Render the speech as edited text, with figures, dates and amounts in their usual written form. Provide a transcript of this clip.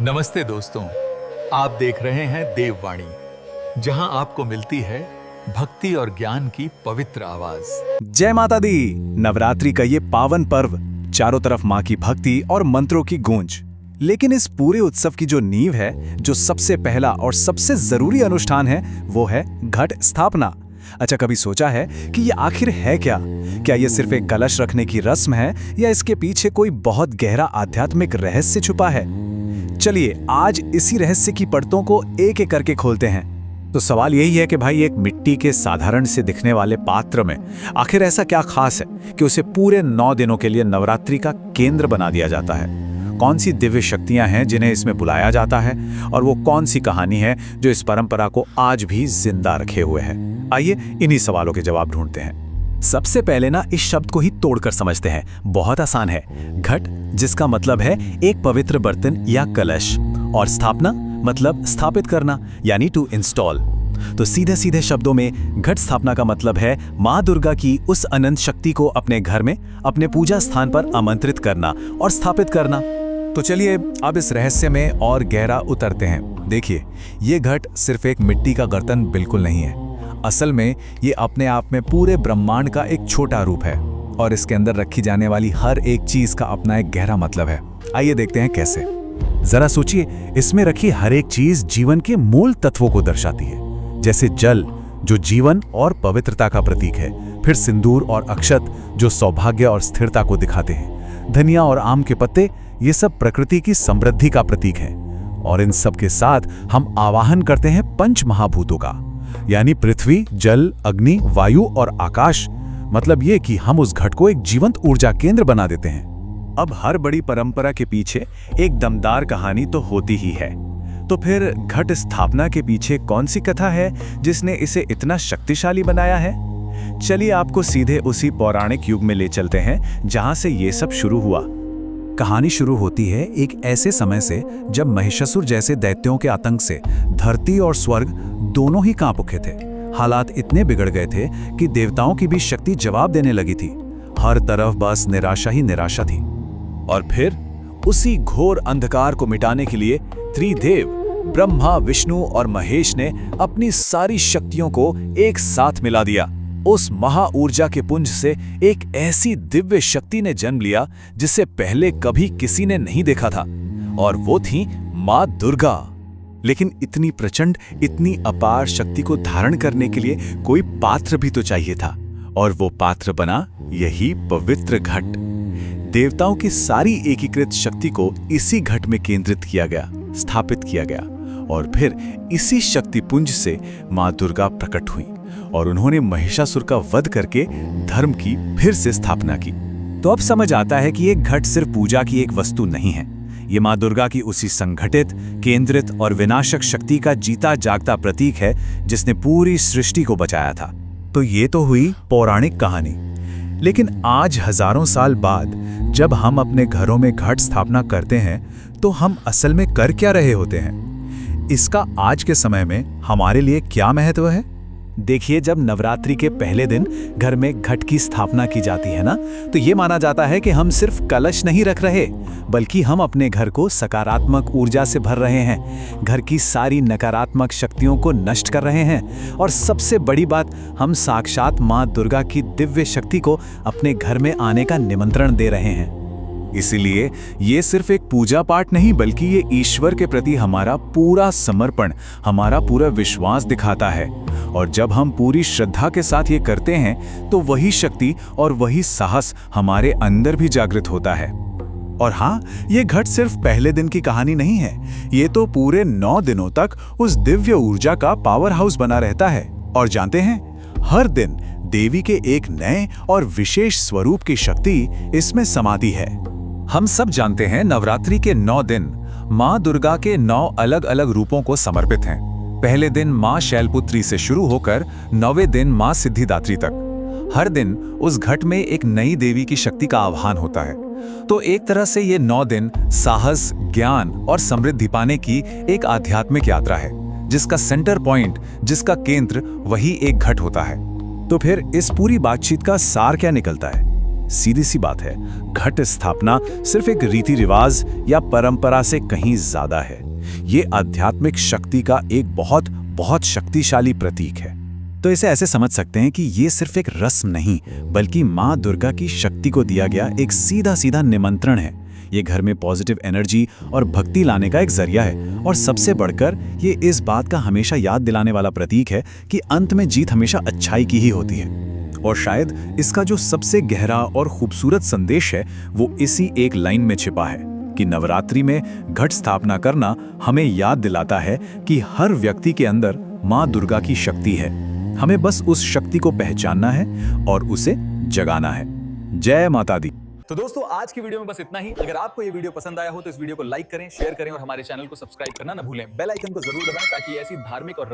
नमस्ते दोस्तों, आप देख रहे हैं देववाणी, जहां आपको मिलती है भक्ति और ज्ञान की पवित्र आवाज। जय माता दी। नवरात्रि का ये पावन पर्व, चारों तरफ माँ की भक्ति और मंत्रों की गूंज। लेकिन इस पूरे उत्सव की जो नींव है, जो सबसे पहला और सबसे जरूरी अनुष्ठान है, वो है घट स्थापना। अच्छा, कभी सोचा है कि ये आखिर है क्या? क्या ये सिर्फ एक कलश रखने की रस्म है या इसके पीछे कोई बहुत गहरा आध्यात्मिक रहस्य छुपा है? चलिए आज इसी रहस्य की परतों को एक एक करके खोलते हैं। तो सवाल यही है कि भाई, एक मिट्टी के साधारण से दिखने वाले पात्र में आखिर ऐसा क्या खास है कि उसे पूरे 9 दिनों के लिए नवरात्रि का केंद्र बना दिया जाता है? कौन सी दिव्य शक्तियां हैं जिन्हें इसमें बुलाया जाता है, और वो कौन सी कहानी है जो इस परंपरा को आज भी जिंदा रखे हुए है? आइए इन्हीं सवालों के जवाब ढूंढते हैं। सबसे पहले ना इस शब्द को ही तोड़कर समझते हैं। बहुत आसान है। घट, जिसका मतलब है एक पवित्र बर्तन या कलश, और स्थापना मतलब स्थापित करना, यानी टू इंस्टॉल। तो सीधे सीधे शब्दों में घट स्थापना का मतलब है माँ दुर्गा की उस अनंत शक्ति को अपने घर में, अपने पूजा स्थान पर आमंत्रित करना और स्थापित करना। तो चलिए अब इस रहस्य में और गहरा उतरते हैं। देखिए, ये घट सिर्फ एक मिट्टी का बर्तन बिल्कुल नहीं है। असल में ये अपने आप में पूरे ब्रह्मांड का एक छोटा रूप है, और इसके अंदर रखी जाने वाली हर एक चीज का अपना एक गहरा मतलब है। आइए देखते हैं कैसे। जरा सोचिए, इसमें रखी हर एक चीज जीवन के मूल तत्वों को दर्शाती है। जैसे जल, जो जीवन और पवित्रता का प्रतीक है। फिर सिंदूर और अक्षत, जो सौभाग्य और स्थिरता को दिखाते हैं। धनिया और आम के पत्ते, ये सब प्रकृति की समृद्धि का प्रतीक है। और इन सब के साथ हम आवाहन करते हैं पंच महाभूतों का, यानी पृथ्वी, जल, अग्नि, वायु और आकाश। मतलब ये कि हम उस घट को एक जीवंत ऊर्जा केंद्र बना देते हैं। अब हर बड़ी परंपरा के पीछे एक दमदार कहानी तो होती ही है। तो फिर घट स्थापना के पीछे कौन सी कथा है जिसने इसे इतना शक्तिशाली बनाया है? चलिए आपको सीधे उसी पौराणिक युग में ले चलते हैं जहां से ये सब शुरू हुआ। कहानी शुरू होती है एक ऐसे समय से जब महिषासुर जैसे दैत्यों के आतंक से धरती और स्वर्ग दोनों ही कांप उठे थे। हालात इतने बिगड़ गए थे कि देवताओं की भी शक्ति जवाब देने लगी थी। हर तरफ बस निराशा ही निराशा थी। और फिर उसी घोर अंधकार को मिटाने के लिए त्रिदेव ब्रह्मा, विष्णु और महेश ने अपनी सारी शक्तियों को एक साथ मिला दिया। उस महा ऊर्जा के पुंज से एक ऐसी दिव्य शक्ति ने जन्म लिया जिसे पहले कभी किसी ने नहीं देखा था, और वो थी माँ दुर्गा। लेकिन इतनी प्रचंड, इतनी अपार शक्ति को धारण करने के लिए कोई पात्र भी तो चाहिए था, और वो पात्र बना यही पवित्र घट। देवताओं की सारी एकीकृत शक्ति को इसी घट में केंद्रित किया गया, स्थापित किया गया, और फिर इसी शक्ति पुंज से माँ दुर्गा प्रकट हुई, और उन्होंने महिषासुर का वध करके धर्म की फिर से स्थापना की। तो अब समझ आता है कि ये घट सिर्फ पूजा की एक वस्तु नहीं है। ये माँ दुर्गा की उसी संगठित, केंद्रित और विनाशक शक्ति का जीता जागता प्रतीक है जिसने पूरी सृष्टि को बचाया था। तो ये तो हुई पौराणिक कहानी। लेकिन आज हजारों साल बाद जब हम अपने घरों में घट स्थापना करते हैं, तो हम असल में कर क्या रहे होते हैं? इसका आज के समय में हमारे लिए क्या महत्व है? देखिए, जब नवरात्रि के पहले दिन घर में घट की स्थापना की जाती है ना, तो ये माना जाता है कि हम सिर्फ कलश नहीं रख रहे, बल्कि हम अपने घर को सकारात्मक ऊर्जा से भर रहे हैं, घर की सारी नकारात्मक शक्तियों को नष्ट कर रहे हैं, और सबसे बड़ी बात, हम साक्षात माँ दुर्गा की दिव्य शक्ति को अपने घर में आने का निमंत्रण दे रहे हैं। इसीलिए ये सिर्फ एक पूजा पाठ नहीं, बल्कि ये ईश्वर के प्रति हमारा पूरा समर्पण, हमारा पूरा विश्वास दिखाता है। और जब हम पूरी श्रद्धा के साथ ये करते हैं, तो वही शक्ति और वही साहस हमारे अंदर भी जागृत होता है। और हाँ, ये घट सिर्फ पहले दिन की कहानी नहीं है। ये तो पूरे 9 दिनों तक उस दिव्य ऊर्जा का पावर हाउस बना रहता है। और जानते हैं, हर दिन देवी के एक नए और विशेष स्वरूप की शक्ति इसमें समाती है। हम सब जानते हैं, नवरात्रि के 9 दिन माँ दुर्गा के 9 अलग अलग रूपों को समर्पित हैं। पहले दिन माँ शैलपुत्री से शुरू होकर 9वें दिन माँ सिद्धिदात्री तक। हर दिन उस घट में एक नई देवी की शक्ति का आह्वान होता है। तो एक तरह से ये 9 दिन साहस, ज्ञान और समृद्धि पाने की एक आध्यात्मिक यात्रा है, जिसका सेंटर पॉइंट, जिसका केंद्र वही एक घट होता है। तो फिर इस पूरी बातचीत का सार क्या निकलता है? सीधी सी बात है, घट स्थापना सिर्फ एक रीति रिवाज या परंपरा से कहीं ज्यादा है। ये आध्यात्मिक शक्ति का एक बहुत बहुत शक्तिशाली प्रतीक है। तो इसे ऐसे समझ सकते हैं कि ये सिर्फ एक रस्म नहीं, बल्कि माँ दुर्गा की शक्ति को दिया गया एक सीधा सीधा निमंत्रण है। ये घर में पॉजिटिव एनर्जी और भक्ति लाने का एक जरिया है, और सबसे बढ़कर ये इस बात का हमेशा याद दिलाने वाला प्रतीक है कि अंत में जीत हमेशा अच्छाई की ही होती है। और शायद इसका जो सबसे गहरा और खूबसूरत संदेश है वो इसी एक लाइन में छिपा है कि नवरात्रि में घट स्थापना करना हमें याद दिलाता है कि हर व्यक्ति के अंदर माँ दुर्गा की शक्ति है। हमें बस उस शक्ति को पहचानना है और उसे जगाना है। जय माता दी। तो दोस्तों, आज की वीडियो में बस इतना ही। अगर आपको ये वीडियो पसंद आया हो तो इस वीडियो को लाइक करें, शेयर करें और हमारे चैनल को सब्सक्राइब करना न भूलें। बेल आइकन को जरूर दबाएं ताकि ऐसी धार्मिक और